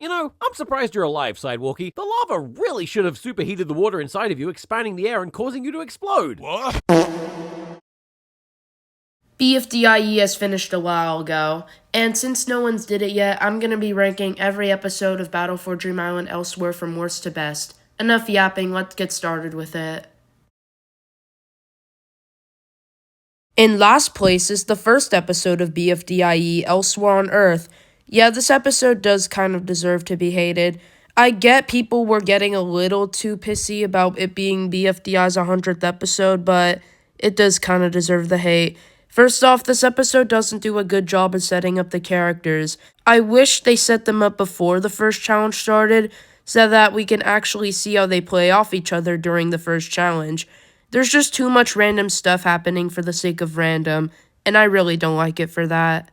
You know, I'm surprised you're alive, Sidewalkie. The lava really should have superheated the water inside of you, expanding the air and causing you to explode. What? BFDIE has finished a while ago, and since no one's did it yet, I'm going to be ranking every episode of Battle for Dream Island Elsewhere from worst to best. Enough yapping, let's get started with it. In last place is the first episode of BFDIE, Elsewhere on Earth. Yeah, this episode does kind of deserve to be hated. I get people were getting a little too pissy about it being BFDI's 100th episode, but it does kind of deserve the hate. First off, this episode doesn't do a good job of setting up the characters. I wish they set them up before the first challenge started, so that we can actually see how they play off each other during the first challenge. There's just too much random stuff happening for the sake of random, and I really don't like it for that.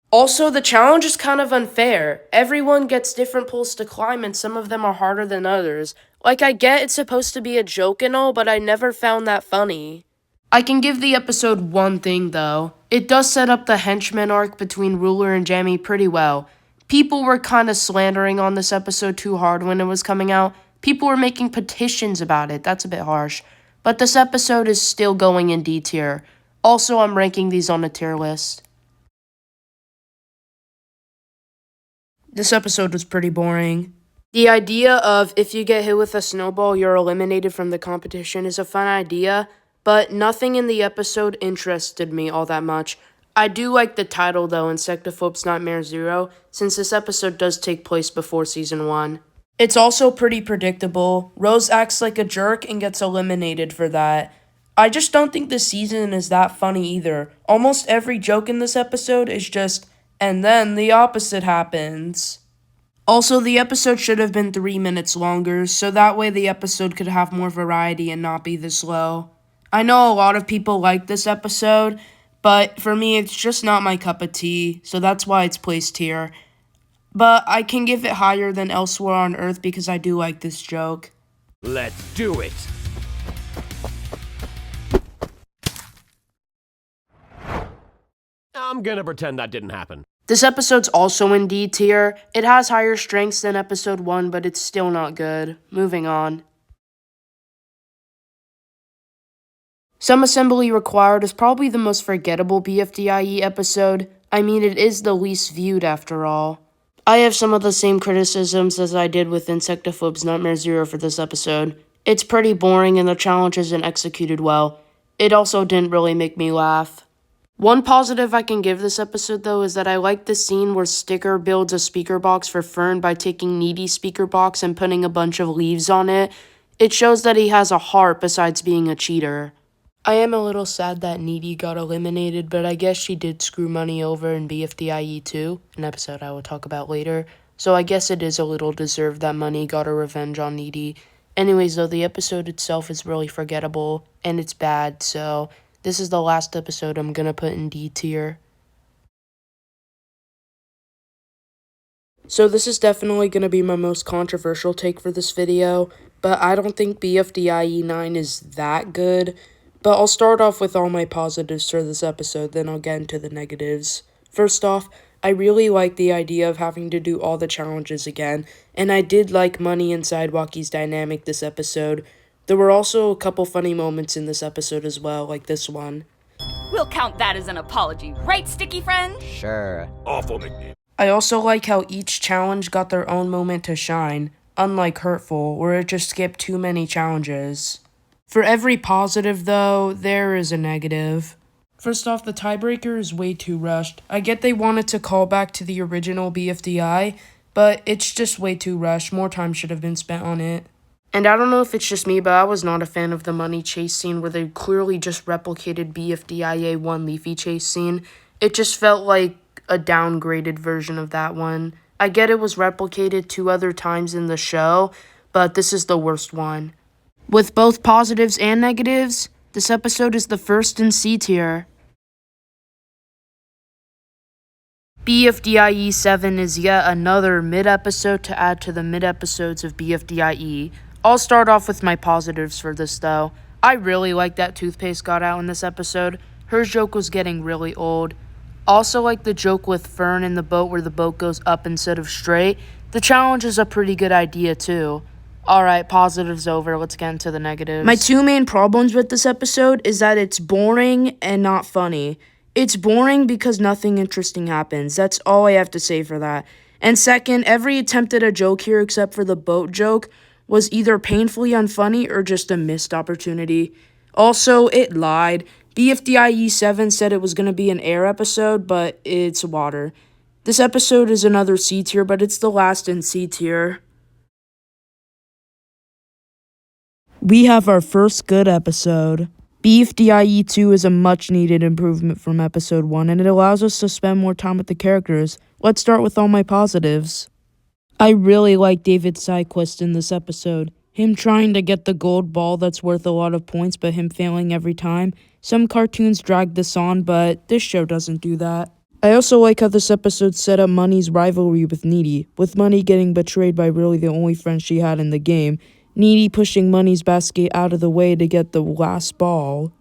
Also, the challenge is kind of unfair. Everyone gets different poles to climb, and some of them are harder than others. Like, I get it's supposed to be a joke and all, but I never found that funny. I can give the episode one thing, though. It does set up the henchman arc between Ruler and Jamie pretty well. People were kind of slandering on this episode too hard when it was coming out. People were making petitions about it. That's a bit harsh. But this episode is still going in D tier. Also, I'm ranking these on a tier list. This episode was pretty boring. The idea of if you get hit with a snowball, you're eliminated from the competition is a fun idea, but nothing in the episode interested me all that much. I do like the title though, Insectophobes Nightmare 0, since this episode does take place before Season 1. It's also pretty predictable. Rose acts like a jerk and gets eliminated for that. I just don't think this season is that funny either. Almost every joke in this episode is just, and then the opposite happens. Also, the episode should have been 3 minutes longer, so that way the episode could have more variety and not be this low. I know a lot of people like this episode, but for me it's just not my cup of tea, so that's why it's placed here. But I can give it higher than Elsewhere on Earth because I do like this joke. Let's do it. I'm gonna pretend that didn't happen. This episode's also in D tier. It has higher strengths than episode 1, but it's still not good. Moving on. Some Assembly Required is probably the most forgettable BFDIE episode. I mean, it is the least viewed after all. I have some of the same criticisms as I did with Insectophobes Nightmare 0 for this episode. It's pretty boring and the challenge isn't executed well. It also didn't really make me laugh. One positive I can give this episode, though, is that I like the scene where Sticker builds a speaker box for Fern by taking Needy's speaker box and putting a bunch of leaves on it. It shows that he has a heart besides being a cheater. I am a little sad that Needy got eliminated, but I guess she did screw money over in BFDIE 2, an episode I will talk about later, so I guess it is a little deserved that money got a revenge on Needy. Anyways, though, the episode itself is really forgettable, and it's bad, so this is the last episode I'm gonna put in D tier. So this is definitely gonna be my most controversial take for this video, but I don't think BFDIE 9 is that good. But I'll start off with all my positives for this episode, then I'll get into the negatives. First off, I really like the idea of having to do all the challenges again, and I did like Money and Sidewalkie's dynamic this episode. There were also a couple funny moments in this episode as well, like this one. We'll count that as an apology, right, Sticky Friend? Sure. Awful nickname. I also like how each challenge got their own moment to shine, unlike Hurtful, where it just skipped too many challenges. For every positive, though, there is a negative. First off, the tiebreaker is way too rushed. I get they wanted to call back to the original BFDI, but it's just way too rushed. More time should have been spent on it. And I don't know if it's just me, but I was not a fan of the money chase scene where they clearly just replicated BFDIA 1 Leafy chase scene. It just felt like a downgraded version of that one. I get it was replicated 2 other times in the show, but this is the worst one. With both positives and negatives, this episode is the first in C tier. BFDIE 7 is yet another mid-episode to add to the mid-episodes of BFDIE. I'll start off with my positives for this though. I really like that toothpaste got out in this episode. Her joke was getting really old. Also like the joke with Fern in the boat where the boat goes up instead of straight. The challenge is a pretty good idea, too. Alright, positives over, let's get into the negatives. My two main problems with this episode is that it's boring and not funny. It's boring because nothing interesting happens. That's all I have to say for that. And second, every attempt at a joke here except for the boat joke was either painfully unfunny or just a missed opportunity. Also, it lied. BFDIE 7 said it was going to be an air episode, but it's water. This episode is another C tier, but it's the last in C tier. We have our first good episode. BFDIE 2 is a much needed improvement from episode 1, and it allows us to spend more time with the characters. Let's start with all my positives. I really like David's side quest in this episode. Him trying to get the gold ball that's worth a lot of points, but him failing every time. Some cartoons drag this on, but this show doesn't do that. I also like how this episode set up Money's rivalry with Needy, with Money getting betrayed by really the only friend she had in the game, Needy pushing Money's basket out of the way to get the last ball.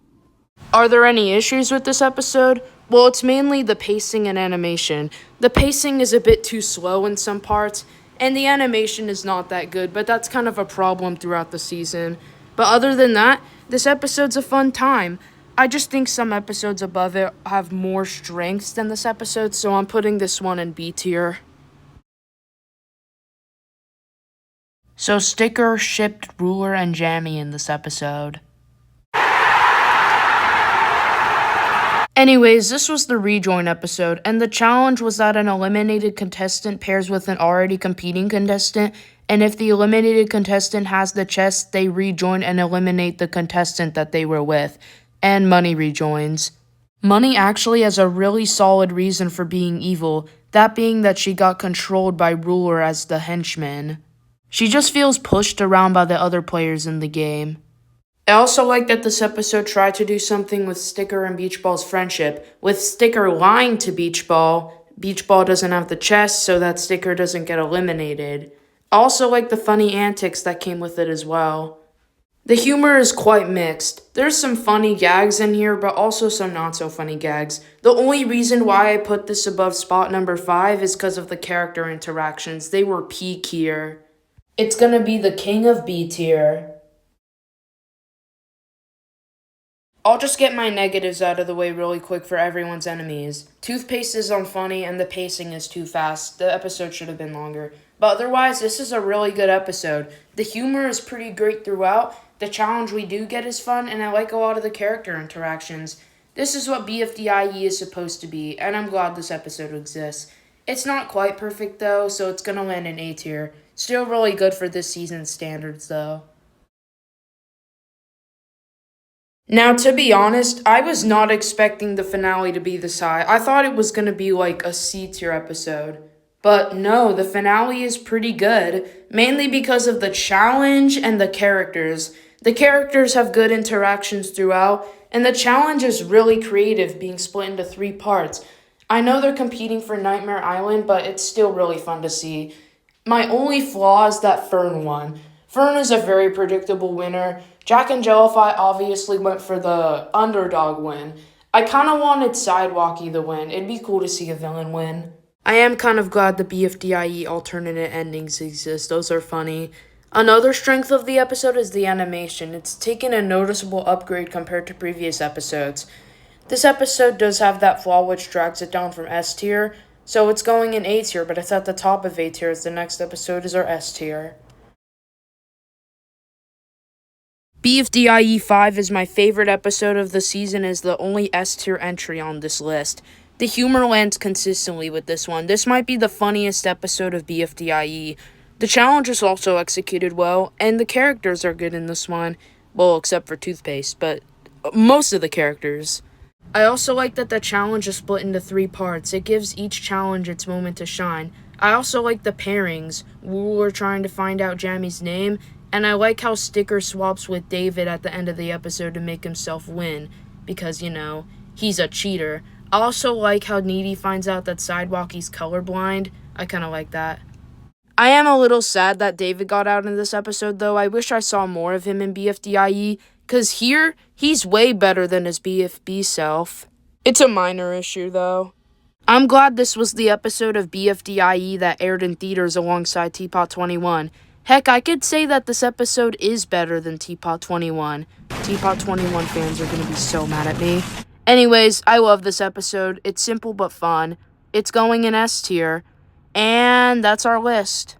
Are there any issues with this episode? Well, it's mainly the pacing and animation. The pacing is a bit too slow in some parts, and the animation is not that good, but that's kind of a problem throughout the season. But other than that, this episode's a fun time. I just think some episodes above it have more strengths than this episode, so I'm putting this one in B tier. So Sticker shipped Ruler and Jammy in this episode. Anyways, this was the rejoin episode, and the challenge was that an eliminated contestant pairs with an already competing contestant, and if the eliminated contestant has the chest, they rejoin and eliminate the contestant that they were with, and Money rejoins. Money actually has a really solid reason for being evil, that being that she got controlled by Ruler as the henchman. She just feels pushed around by the other players in the game. I also like that this episode tried to do something with Sticker and Beach Ball's friendship. With Sticker lying to Beach Ball doesn't have the chest, so that Sticker doesn't get eliminated. I also like the funny antics that came with it as well. The humor is quite mixed. There's some funny gags in here, but also some not so funny gags. The only reason why I put this above spot number 5 is because of the character interactions. They were peak here. It's gonna be the king of B tier. I'll just get my negatives out of the way really quick for everyone's enemies. Toothpaste is unfunny and the pacing is too fast. The episode should have been longer. But otherwise, this is a really good episode. The humor is pretty great throughout. The challenge we do get is fun, and I like a lot of the character interactions. This is what BFDIE is supposed to be, and I'm glad this episode exists. It's not quite perfect though, so it's gonna land in A tier. Still really good for this season's standards though. Now, to be honest, I was not expecting the finale to be this high. I thought it was going to be like a C tier episode. But no, the finale is pretty good, mainly because of the challenge and the characters. The characters have good interactions throughout, and the challenge is really creative, being split into 3 parts. I know they're competing for Nightmare Island, but it's still really fun to see. My only flaw is that Fern won. Fern is a very predictable winner. Jack and Jellify obviously went for the underdog win. I kind of wanted Sidewalkie to win. It'd be cool to see a villain win. I am kind of glad the BFDIE alternate endings exist. Those are funny. Another strength of the episode is the animation. It's taken a noticeable upgrade compared to previous episodes. This episode does have that flaw which drags it down from S tier, so it's going in A tier, but it's at the top of A tier as the next episode is our S tier. BFDIE 5 is my favorite episode of the season, is the only S tier entry on this list. The humor lands consistently with this one. This might be the funniest episode of BFDIE. The challenge is also executed well, and the characters are good in this one. Well, except for Toothpaste, but most of the characters. I also like that the challenge is split into 3 parts. It gives each challenge its moment to shine. I also like the pairings. Ruler trying to find out Jammy's name, and I like how Sticker swaps with David at the end of the episode to make himself win, because, you know, he's a cheater. I also like how Needy finds out that Sidewalkie's colorblind. I kind of like that. I am a little sad that David got out in this episode, though. I wish I saw more of him in BFDIE, because here, he's way better than his BFB self. It's a minor issue, though. I'm glad this was the episode of BFDIE that aired in theaters alongside Teapot 21. Heck, I could say that this episode is better than Teapot 21. Teapot 21 fans are going to be so mad at me. Anyways, I love this episode. It's simple but fun. It's going in S tier. And that's our list.